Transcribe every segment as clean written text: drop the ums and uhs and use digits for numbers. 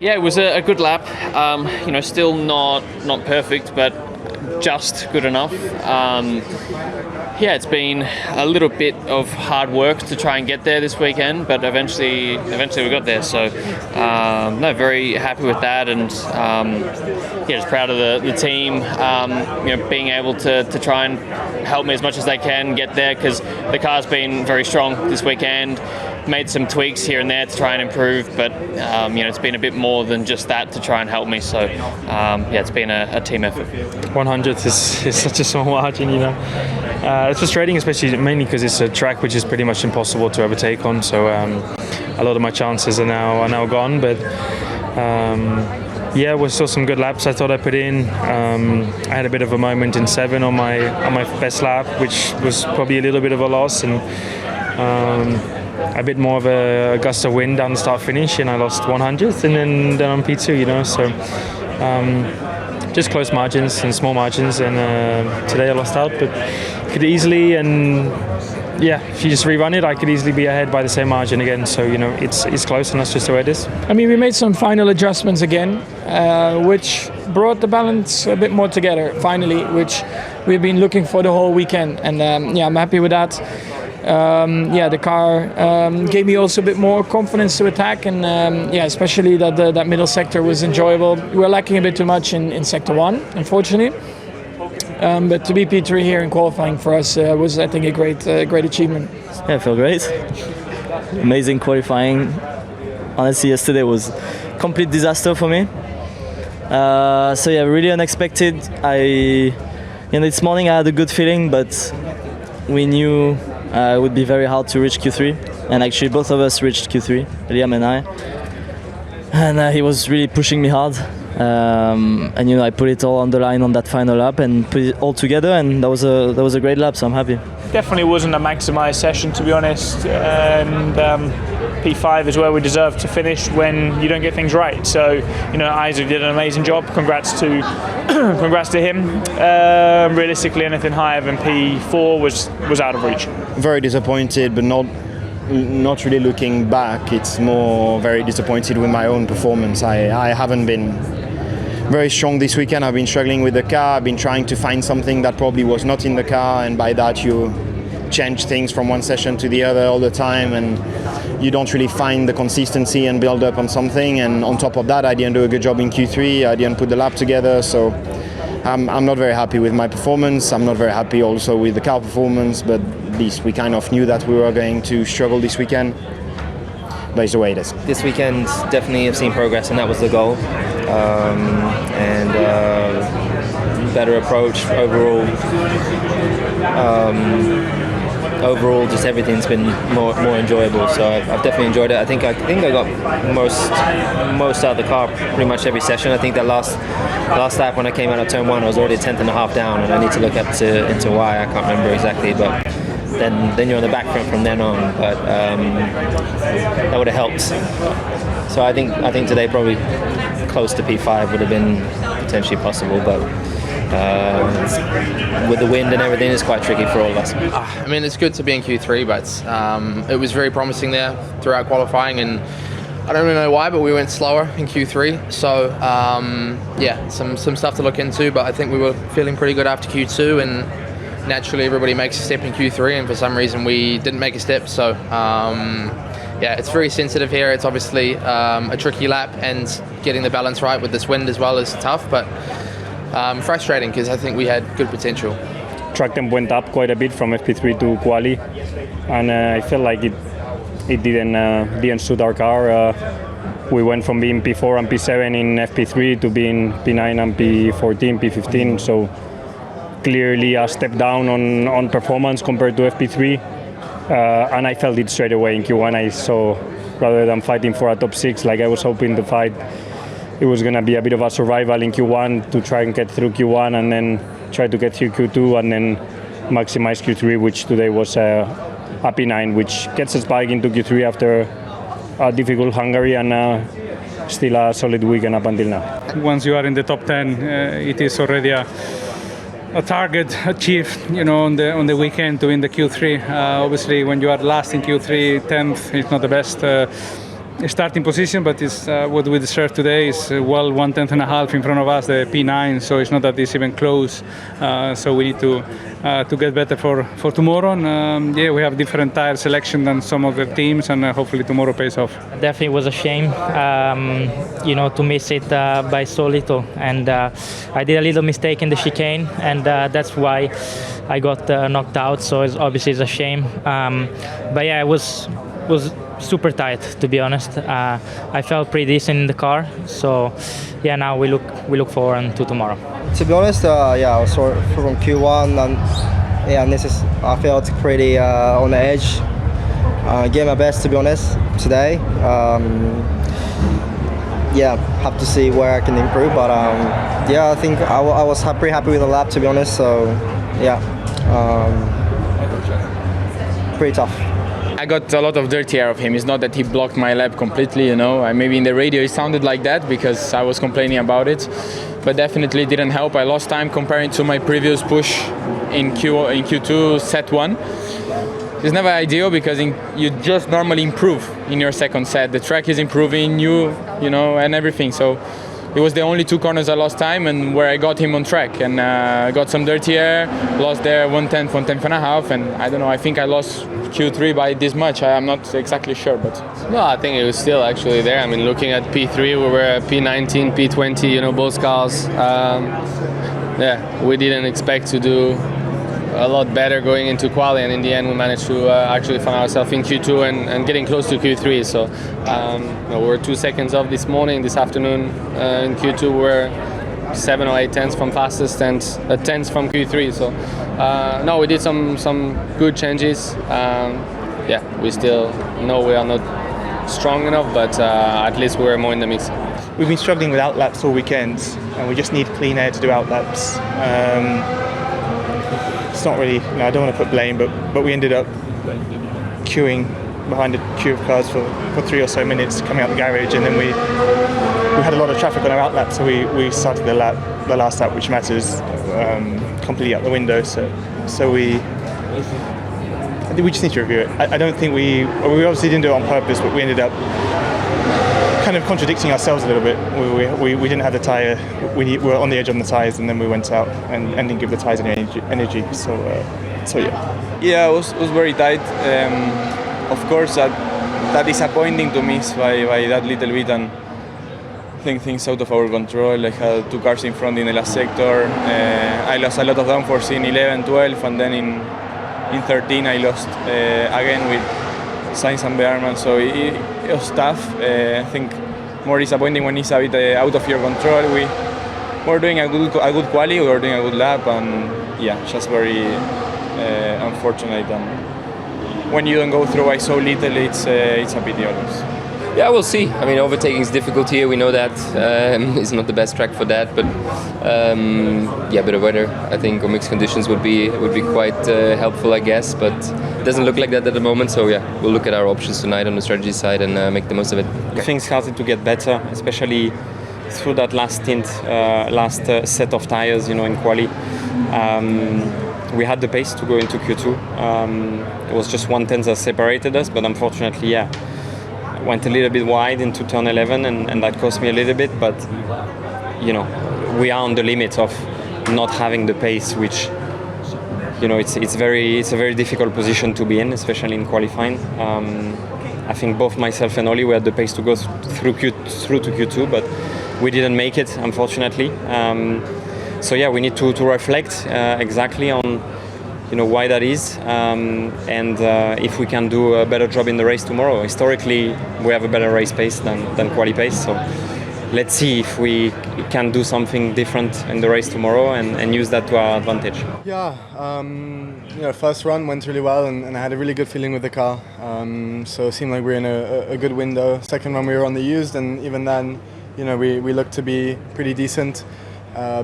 Yeah, it was a good lap. Still not perfect, but just good enough. It's been a little bit of hard work to try and get there this weekend, but eventually we got there. So, very happy with that, and just proud of the team. Being able to try and help me as much as they can get there, because the car's been very strong this weekend. Made some tweaks here and there to try and improve, but it's been a bit more than just that to try and help me. So it's been a team effort. 100 is such a small margin, It's frustrating, especially mainly because it's a track which is pretty much impossible to overtake on. So a lot of my chances are now gone. But was still some good laps I thought I put in. I had a bit of a moment in 7 on my best lap, which was probably a little bit of a loss, and a bit more of a gust of wind down the start finish, and I lost 100th, and then on P2, So just close margins and small margins, and today I lost out, but could easily, and if you just rerun it, I could easily be ahead by the same margin again. So it's close, and that's just the way it is. I mean, we made some final adjustments again, which brought the balance a bit more together finally, which we've been looking for the whole weekend, and I'm happy with that. The car gave me also a bit more confidence to attack, and especially that middle sector was enjoyable. We were lacking a bit too much in sector 1, unfortunately. But to be P3 here in qualifying for us was, I think, a great achievement. Yeah, I feel great. Amazing qualifying. Honestly, yesterday was a complete disaster for me. Really unexpected. This morning I had a good feeling, but we knew it would be very hard to reach Q3, and actually both of us reached Q3, Liam and I. And he was really pushing me hard, I put it all on the line on that final lap and put it all together, and that was a great lap, so I'm happy. Definitely wasn't a maximised session, to be honest, and P5 is where we deserve to finish when you don't get things right. So, Isaac did an amazing job. Congrats to him. Realistically, anything higher than P4 was out of reach. Very disappointed, but not really looking back. It's more very disappointed with my own performance. I haven't been very strong this weekend. I've been struggling with the car. I've been trying to find something that probably was not in the car, and by that you change things from one session to the other all the time, and you don't really find the consistency and build up on something. And on top of that, I didn't do a good job in Q3. I didn't put the lap together, so I'm not very happy with my performance. I'm not very happy also with the car performance, but at least we kind of knew that we were going to struggle this weekend. But it's the way it is. This weekend definitely have seen progress, and that was the goal. Better approach overall. Overall, just everything's been more enjoyable. So I've definitely enjoyed it. I think I got most out of the car pretty much every session. I think that last lap when I came out of turn 1, I was already a tenth and a half down, and I need to look up into why. I can't remember exactly, but then you're on the back front from then on. But that would have helped. So I think today probably close to P5 would have been potentially possible, but with the wind and everything, it's quite tricky for all of us. I mean, it's good to be in Q3, but it was very promising there throughout qualifying, and I don't really know why, but we went slower in Q3. So some stuff to look into, but I think we were feeling pretty good after Q2, and naturally everybody makes a step in Q3, and for some reason we didn't make a step. So it's very sensitive here. It's obviously a tricky lap, and getting the balance right with this wind as well is tough, but frustrating because I think we had good potential. Track temp went up quite a bit from FP3 to quali, and I felt like it didn't suit our car. We went from being P4 and P7 in FP3 to being P9 and P14, P15, so clearly a step down on performance compared to FP3, and I felt it straight away in Q1. I saw, rather than fighting for a top 6 like I was hoping to fight, it was going to be a bit of a survival in Q1 to try and get through Q1 and then try to get through Q2 and then maximize Q3, which today was a P9, which gets us back into Q3 after a difficult Hungary and still a solid weekend up until now. Once you are in the top 10, it is already a target achieved, on the weekend to win the Q3. Obviously, when you are last in Q3, 10th is not the best. starting position, but it's what we deserve today is well 1/10.5 in front of us, the P9. So it's not that it's even close. So we need to get better for tomorrow. And we have different tire selection than some of the teams, and hopefully tomorrow pays off. Definitely was a shame, to miss it by so little. And I did a little mistake in the chicane, and that's why I got knocked out. So it's a shame. But yeah, it was super tight, to be honest. I felt pretty decent in the car. So yeah, now we look forward to tomorrow. To be honest, I was sort of from Q1, and I felt pretty on the edge. Gave my best, to be honest, today. Have to see where I can improve, but I think I was pretty happy with the lap, to be honest. So pretty tough. I got a lot of dirty air of him. It's not that he blocked my lap completely, Maybe in the radio it sounded like that because I was complaining about it, but definitely didn't help. I lost time comparing to my previous push in Q2 set 1. It's never ideal because you just normally improve in your second set. The track is improving, and everything. So it was the only 2 corners I lost time, and where I got him on track, and got some dirty air, lost there 1/10, 1/10.5, and I don't know. I think I lost Q3 by this much. I'm not exactly sure, but No, I think it was still actually there. I mean, looking at P3, we were at P19, P20, both cars. We didn't expect to do a lot better going into quali, and in the end we managed to actually find ourselves in Q2 and getting close to Q3. So we were 2 seconds off this afternoon. In Q2 we were 7 or 8 tenths from fastest and a tenth from Q3. So we did some good changes. We still know we are not strong enough, but at least we're more in the mix. We've been struggling with outlaps all weekend, and we just need clean air to do outlaps. It's not really, I don't want to put blame, but we ended up queuing behind a queue of cars for 3 or so minutes coming out the garage, and then we had a lot of traffic on our outlap, so we started the last lap, which matters, completely out the window. So we just need to review it. I don't think we obviously didn't do it on purpose, but we ended up kind of contradicting ourselves a little bit. We didn't have the tyre. We were on the edge on the tyres, and then we went out and didn't give the tyres any energy. So yeah. Yeah, it was very tight. Of course, that disappointing to miss by that little bit, and I think things out of our control. I had 2 cars in front in the last sector. I lost a lot of downforce in 11, 12, and then in 13 I lost again with Sainz and Bearman, so it was tough. I think more disappointing when it's a bit out of your control. We were doing a good quali, we were doing a good lap, and just very unfortunate. And when you don't go through by so little, it's a pity always. Yeah, we'll see. I mean, overtaking is difficult here. We know that it's not the best track for that, but bit of weather. I think or mixed conditions would be quite helpful, I guess. But it doesn't look like that at the moment. So we'll look at our options tonight on the strategy side and make the most of it. Things started to get better, especially through that last set of tires, in quali. We had the pace to go into Q2. It was just 1/10 that separated us, but unfortunately, went a little bit wide into turn 11, and that cost me a little bit. But we are on the limit of not having the pace, which it's a very difficult position to be in, especially in qualifying. I think both myself and Oli, we had the pace to go through to Q2, but we didn't make it, unfortunately. We need to reflect exactly on why that is, and if we can do a better job in the race tomorrow. Historically, we have a better race pace than quali pace, so let's see if we can do something different in the race tomorrow and use that to our advantage. First run went really well, and I had a really good feeling with the car, so it seemed like we were in a good window. Second run we were on the used, and even then we looked to be pretty decent.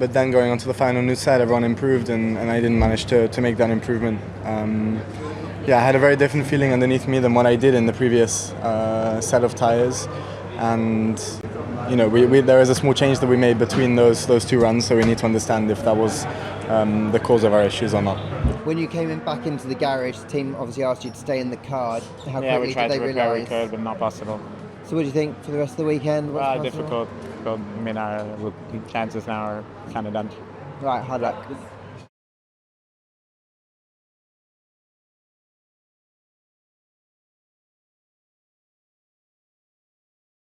But then going on to the final new set, everyone improved, and I didn't manage to make that improvement. I had a very different feeling underneath me than what I did in the previous set of tyres, and there is a small change that we made between those 2 runs, so we need to understand if that was the cause of our issues or not. When you came back into the garage, the team obviously asked you to stay in the car. How quickly we tried did they to repair realise? we could, but not possible. So what do you think for the rest of the weekend? What's possible? Difficult. I mean, our chances now are kind of done. Right, hard luck.